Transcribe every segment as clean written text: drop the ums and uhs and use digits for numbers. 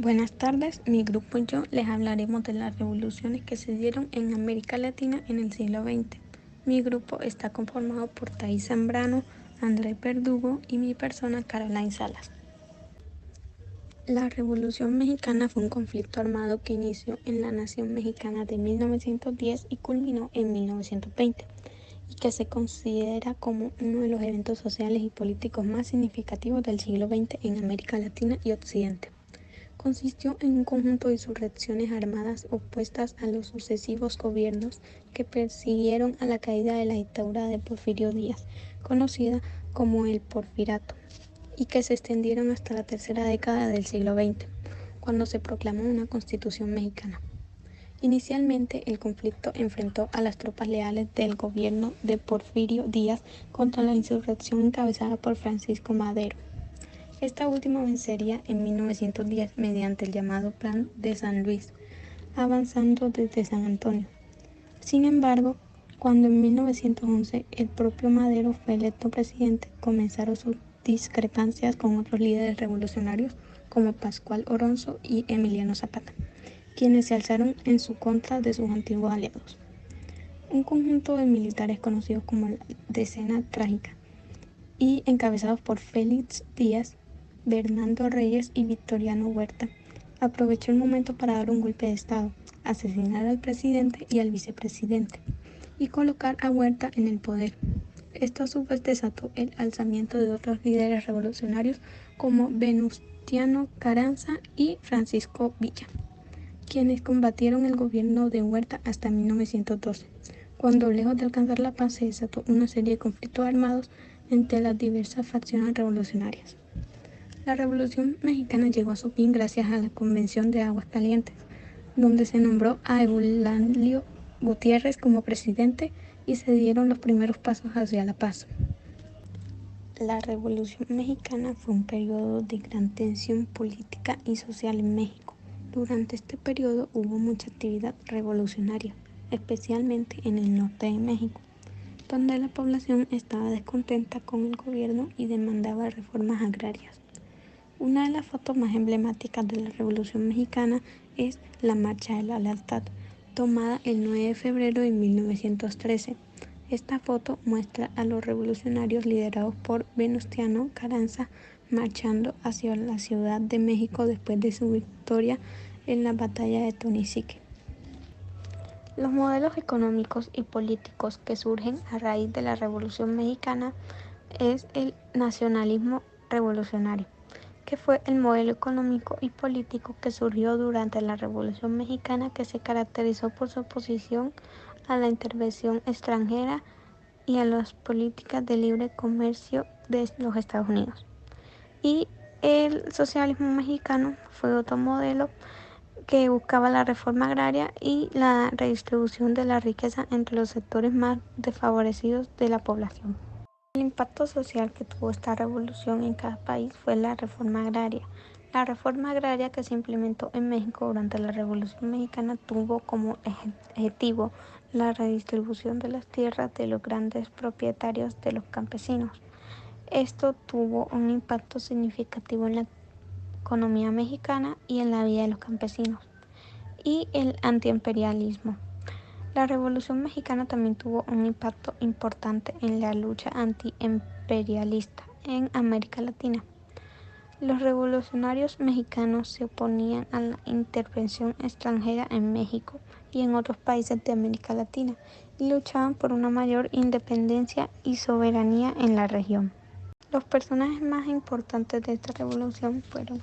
Buenas tardes, mi grupo y yo les hablaremos de las revoluciones que se dieron en América Latina en el siglo XX. Mi grupo está conformado por Thais Zambrano, Andrés Verdugo y mi persona Caroline Salas. La Revolución Mexicana fue un conflicto armado que inició en la Nación Mexicana de 1910 y culminó en 1920, y que se considera como uno de los eventos sociales y políticos más significativos del siglo XX en América Latina y Occidente. Consistió en un conjunto de insurrecciones armadas opuestas a los sucesivos gobiernos que persiguieron a la caída de la dictadura de Porfirio Díaz, conocida como el Porfiriato, y que se extendieron hasta la tercera década del siglo XX, cuando se proclamó una constitución mexicana. Inicialmente, el conflicto enfrentó a las tropas leales del gobierno de Porfirio Díaz contra la insurrección encabezada por Francisco Madero. Esta última vencería en 1910 mediante el llamado Plan de San Luis, avanzando desde San Antonio. Sin embargo, cuando en 1911 el propio Madero fue electo presidente, comenzaron sus discrepancias con otros líderes revolucionarios como Pascual Oronzo y Emiliano Zapata, quienes se alzaron en su contra de sus antiguos aliados. Un conjunto de militares conocidos como la Decena Trágica y encabezados por Félix Díaz, Bernardo Reyes y Victoriano Huerta, aprovechó el momento para dar un golpe de estado, asesinar al presidente y al vicepresidente y colocar a Huerta en el poder. Esto a su vez desató el alzamiento de otros líderes revolucionarios como Venustiano Carranza y Francisco Villa, quienes combatieron el gobierno de Huerta hasta 1912, cuando lejos de alcanzar la paz se desató una serie de conflictos armados entre las diversas facciones revolucionarias. La Revolución Mexicana llegó a su fin gracias a la Convención de Aguascalientes, donde se nombró a Eulalio Gutiérrez como presidente y se dieron los primeros pasos hacia la paz. La Revolución Mexicana fue un periodo de gran tensión política y social en México. Durante este periodo hubo mucha actividad revolucionaria, especialmente en el norte de México, donde la población estaba descontenta con el gobierno y demandaba reformas agrarias. Una de las fotos más emblemáticas de la Revolución Mexicana es la Marcha de la Lealtad, tomada el 9 de febrero de 1913. Esta foto muestra a los revolucionarios liderados por Venustiano Carranza marchando hacia la Ciudad de México después de su victoria en la batalla de Tonisique. Los modelos económicos y políticos que surgen a raíz de la Revolución Mexicana es el nacionalismo revolucionario, que fue el modelo económico y político que surgió durante la Revolución Mexicana, que se caracterizó por su oposición a la intervención extranjera y a las políticas de libre comercio de los Estados Unidos. Y el socialismo mexicano fue otro modelo que buscaba la reforma agraria y la redistribución de la riqueza entre los sectores más desfavorecidos de la población. El impacto social que tuvo esta revolución en cada país fue la reforma agraria. La reforma agraria que se implementó en México durante la Revolución Mexicana tuvo como objetivo la redistribución de las tierras de los grandes propietarios de los campesinos. Esto tuvo un impacto significativo en la economía mexicana y en la vida de los campesinos. Y el antiimperialismo. La Revolución Mexicana también tuvo un impacto importante en la lucha antiimperialista en América Latina. Los revolucionarios mexicanos se oponían a la intervención extranjera en México y en otros países de América Latina y luchaban por una mayor independencia y soberanía en la región. Los personajes más importantes de esta revolución fueron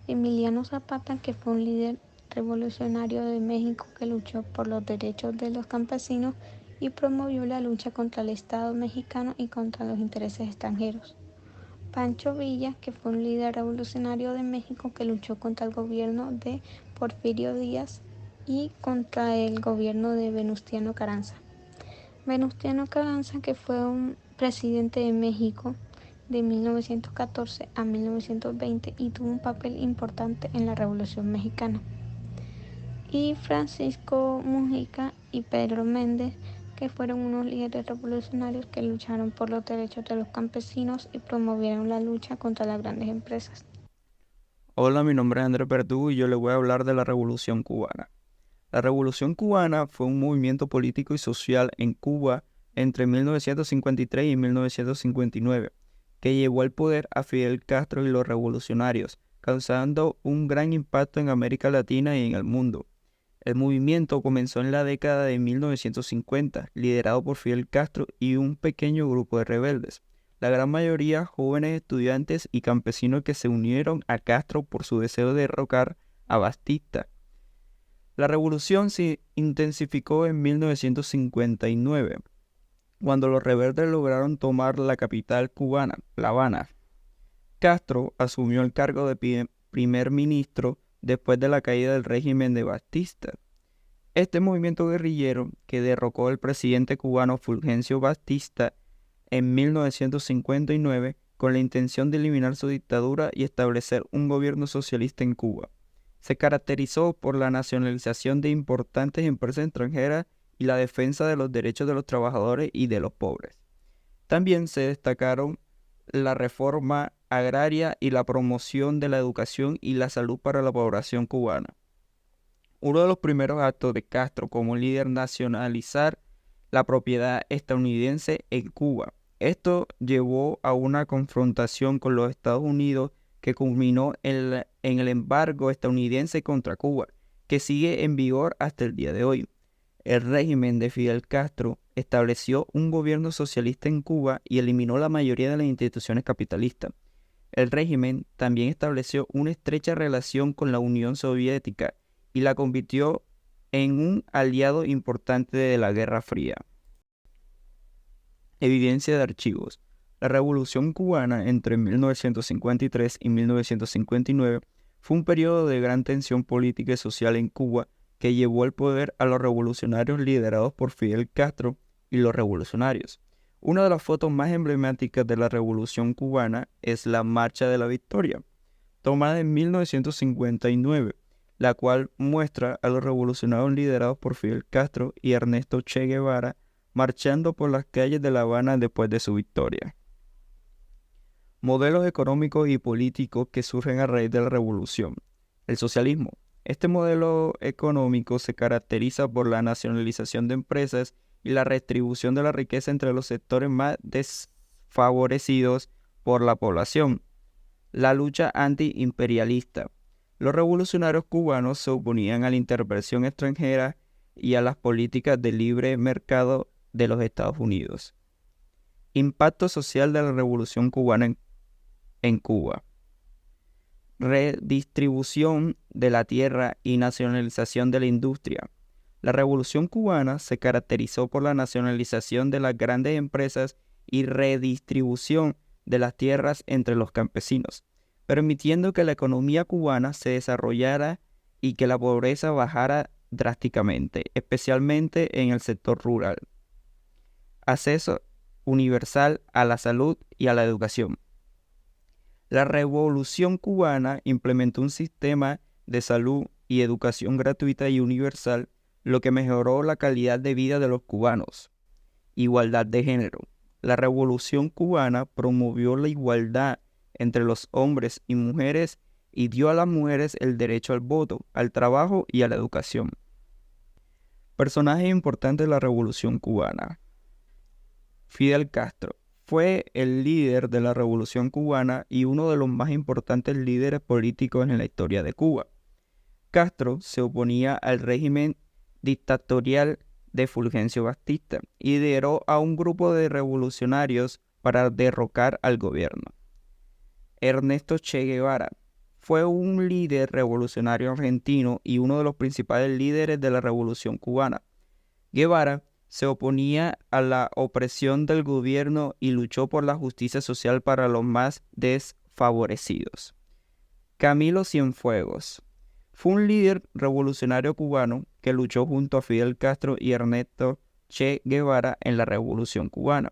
Emiliano Zapata, que fue un líder revolucionario de México que luchó por los derechos de los campesinos y promovió la lucha contra el Estado mexicano y contra los intereses extranjeros. Pancho Villa, que fue un líder revolucionario de México que luchó contra el gobierno de Porfirio Díaz y contra el gobierno de Venustiano Carranza. Venustiano Carranza, que fue un presidente de México de 1914 a 1920 y tuvo un papel importante en la Revolución Mexicana. Y Francisco Mujica y Pedro Méndez, que fueron unos líderes revolucionarios que lucharon por los derechos de los campesinos y promovieron la lucha contra las grandes empresas. Hola, mi nombre es Andrés Verdugo y yo le voy a hablar de la Revolución Cubana. La Revolución Cubana fue un movimiento político y social en Cuba entre 1953 y 1959, que llevó al poder a Fidel Castro y los revolucionarios, causando un gran impacto en América Latina y en el mundo. El movimiento comenzó en la década de 1950, liderado por Fidel Castro y un pequeño grupo de rebeldes, la gran mayoría jóvenes estudiantes y campesinos que se unieron a Castro por su deseo de derrocar a Batista. La revolución se intensificó en 1959, cuando los rebeldes lograron tomar la capital cubana, La Habana. Castro asumió el cargo de primer ministro después de la caída del régimen de Batista. Este movimiento guerrillero, que derrocó al presidente cubano Fulgencio Batista en 1959 con la intención de eliminar su dictadura y establecer un gobierno socialista en Cuba. Se caracterizó por la nacionalización de importantes empresas extranjeras y la defensa de los derechos de los trabajadores y de los pobres. También se destacaron la reforma agraria y la promoción de la educación y la salud para la población cubana. Uno de los primeros actos de Castro como líder nacionalizar la propiedad estadounidense en Cuba. Esto llevó a una confrontación con los Estados Unidos que culminó en el embargo estadounidense contra Cuba, que sigue en vigor hasta el día de hoy. El régimen de Fidel Castro estableció un gobierno socialista en Cuba y eliminó la mayoría de las instituciones capitalistas. El régimen también estableció una estrecha relación con la Unión Soviética y la convirtió en un aliado importante de la Guerra Fría. Evidencia de archivos. La Revolución Cubana entre 1953 y 1959 fue un periodo de gran tensión política y social en Cuba que llevó al poder a los revolucionarios liderados por Fidel Castro y los revolucionarios. Una de las fotos más emblemáticas de la Revolución Cubana es la Marcha de la Victoria, tomada en 1959, la cual muestra a los revolucionarios liderados por Fidel Castro y Ernesto Che Guevara marchando por las calles de La Habana después de su victoria. Modelos económicos y políticos que surgen a raíz de la revolución. El socialismo. Este modelo económico se caracteriza por la nacionalización de empresas y la redistribución de la riqueza entre los sectores más desfavorecidos por la población. La lucha antiimperialista. Los revolucionarios cubanos se oponían a la intervención extranjera y a las políticas de libre mercado de los Estados Unidos. Impacto social de la Revolución Cubana en Cuba. Redistribución de la tierra y nacionalización de la industria. La Revolución Cubana se caracterizó por la nacionalización de las grandes empresas y redistribución de las tierras entre los campesinos, permitiendo que la economía cubana se desarrollara y que la pobreza bajara drásticamente, especialmente en el sector rural. Acceso universal a la salud y a la educación. La Revolución Cubana implementó un sistema de salud y educación gratuita y universal, lo que mejoró la calidad de vida de los cubanos. Igualdad de género. La Revolución Cubana promovió la igualdad entre los hombres y mujeres y dio a las mujeres el derecho al voto, al trabajo y a la educación. Personajes importantes de la Revolución Cubana. Fidel Castro fue el líder de la Revolución Cubana y uno de los más importantes líderes políticos en la historia de Cuba. Castro se oponía al régimen dictatorial de Fulgencio Batista y lideró a un grupo de revolucionarios para derrocar al gobierno. Ernesto Che Guevara fue un líder revolucionario argentino y uno de los principales líderes de la Revolución Cubana. Guevara se oponía a la opresión del gobierno y luchó por la justicia social para los más desfavorecidos. Camilo Cienfuegos fue un líder revolucionario cubano que luchó junto a Fidel Castro y Ernesto Che Guevara en la Revolución Cubana.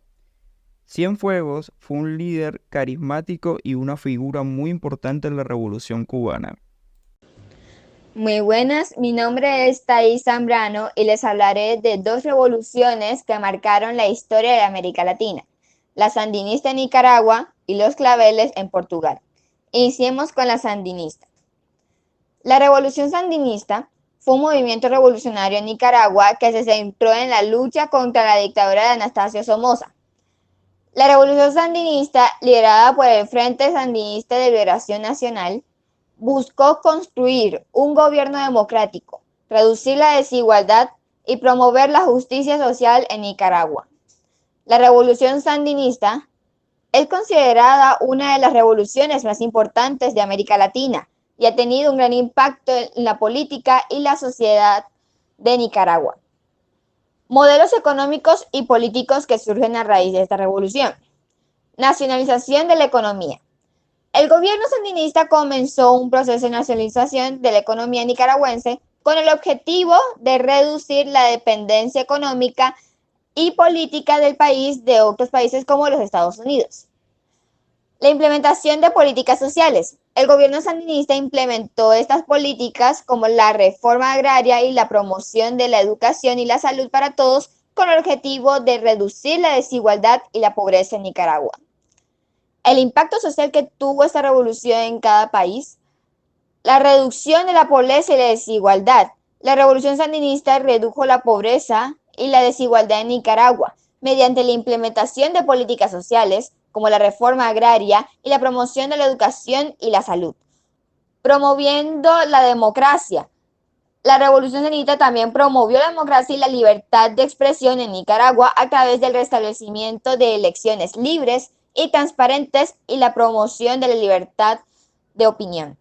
Cienfuegos fue un líder carismático y una figura muy importante en la Revolución Cubana. Muy buenas, mi nombre es Thais Zambrano y les hablaré de dos revoluciones que marcaron la historia de América Latina, la sandinista en Nicaragua y los claveles en Portugal. Iniciemos con la sandinista. La Revolución Sandinista fue un movimiento revolucionario en Nicaragua que se centró en la lucha contra la dictadura de Anastasio Somoza. La Revolución Sandinista, liderada por el Frente Sandinista de Liberación Nacional, buscó construir un gobierno democrático, reducir la desigualdad y promover la justicia social en Nicaragua. La Revolución Sandinista es considerada una de las revoluciones más importantes de América Latina y ha tenido un gran impacto en la política y la sociedad de Nicaragua. Modelos económicos y políticos que surgen a raíz de esta revolución. Nacionalización de la economía. El gobierno sandinista comenzó un proceso de nacionalización de la economía nicaragüense con el objetivo de reducir la dependencia económica y política del país de otros países como los Estados Unidos. La implementación de políticas sociales. El gobierno sandinista implementó estas políticas como la reforma agraria y la promoción de la educación y la salud para todos con el objetivo de reducir la desigualdad y la pobreza en Nicaragua. El impacto social que tuvo esta revolución en cada país. La reducción de la pobreza y la desigualdad. La revolución sandinista redujo la pobreza y la desigualdad en Nicaragua mediante la implementación de políticas sociales como la reforma agraria y la promoción de la educación y la salud. Promoviendo la democracia. La revolución sandinista también promovió la democracia y la libertad de expresión en Nicaragua a través del restablecimiento de elecciones libres y transparentes y la promoción de la libertad de opinión.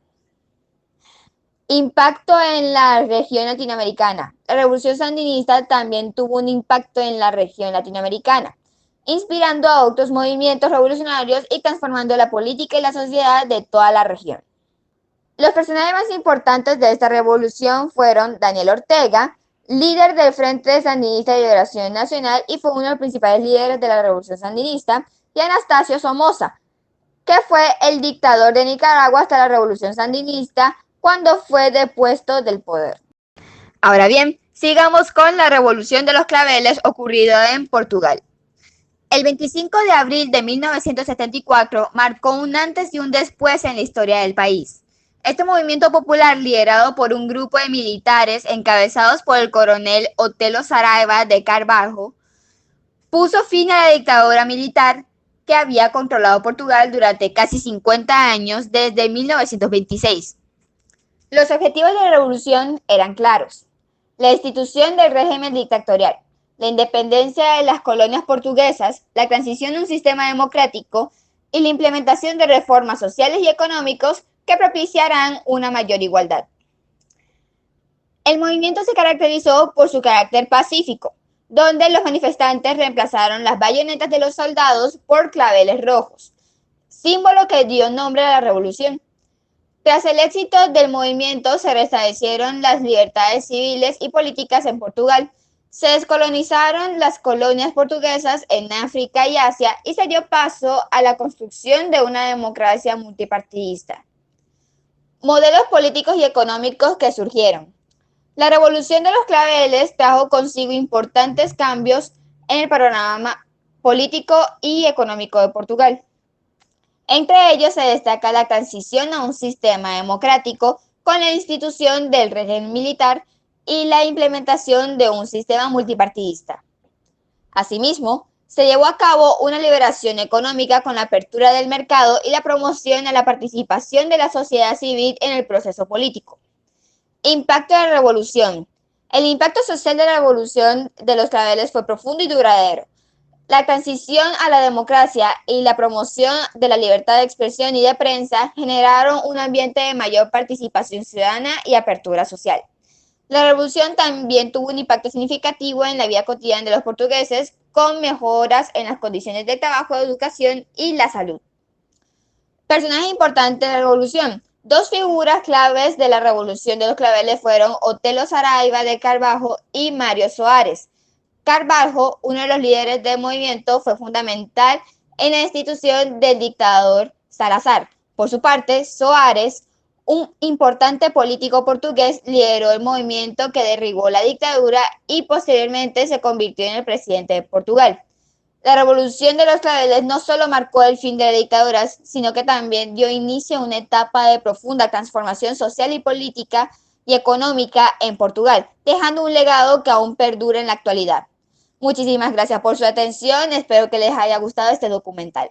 Impacto en la región latinoamericana. La revolución sandinista también tuvo un impacto en la región latinoamericana, inspirando a otros movimientos revolucionarios y transformando la política y la sociedad de toda la región. Los personajes más importantes de esta revolución fueron Daniel Ortega, líder del Frente Sandinista de Liberación Nacional y fue uno de los principales líderes de la revolución sandinista, y Anastasio Somoza, que fue el dictador de Nicaragua hasta la revolución sandinista, cuando fue depuesto del poder. Ahora bien, sigamos con la revolución de los claveles ocurrida en Portugal. El 25 de abril de 1974 marcó un antes y un después en la historia del país. Este movimiento popular, liderado por un grupo de militares encabezados por el coronel Otelo Saraiva de Carvalho, puso fin a la dictadura militar que había controlado Portugal durante casi 50 años desde 1926. Los objetivos de la revolución eran claros: la institución del régimen dictatorial, la independencia de las colonias portuguesas, la transición a un sistema democrático y la implementación de reformas sociales y económicos que propiciarán una mayor igualdad. El movimiento se caracterizó por su carácter pacífico, donde los manifestantes reemplazaron las bayonetas de los soldados por claveles rojos, símbolo que dio nombre a la revolución. Tras el éxito del movimiento, se restablecieron las libertades civiles y políticas en Portugal, se descolonizaron las colonias portuguesas en África y Asia y se dio paso a la construcción de una democracia multipartidista. Modelos políticos y económicos que surgieron. La revolución de los claveles trajo consigo importantes cambios en el panorama político y económico de Portugal. Entre ellos se destaca la transición a un sistema democrático con la institución del régimen militar y la implementación de un sistema multipartidista. Asimismo, se llevó a cabo una liberación económica con la apertura del mercado y la promoción a la participación de la sociedad civil en el proceso político. Impacto de la revolución. El impacto social de la revolución de los claveles fue profundo y duradero. La transición a la democracia y la promoción de la libertad de expresión y de prensa generaron un ambiente de mayor participación ciudadana y apertura social. La revolución también tuvo un impacto significativo en la vida cotidiana de los portugueses, con mejoras en las condiciones de trabajo, educación y la salud. Personajes importantes de la revolución. Dos figuras claves de la revolución de los claveles fueron Otelo Saraiva de Carvalho y Mário Soares. Carvalho, uno de los líderes del movimiento, fue fundamental en la institución del dictador Salazar. Por su parte, Soares, un importante político portugués, lideró el movimiento que derribó la dictadura y posteriormente se convirtió en el presidente de Portugal. La revolución de los claveles no solo marcó el fin de las dictaduras, sino que también dio inicio a una etapa de profunda transformación social y política y económica en Portugal, dejando un legado que aún perdura en la actualidad. Muchísimas gracias por su atención, espero que les haya gustado este documental.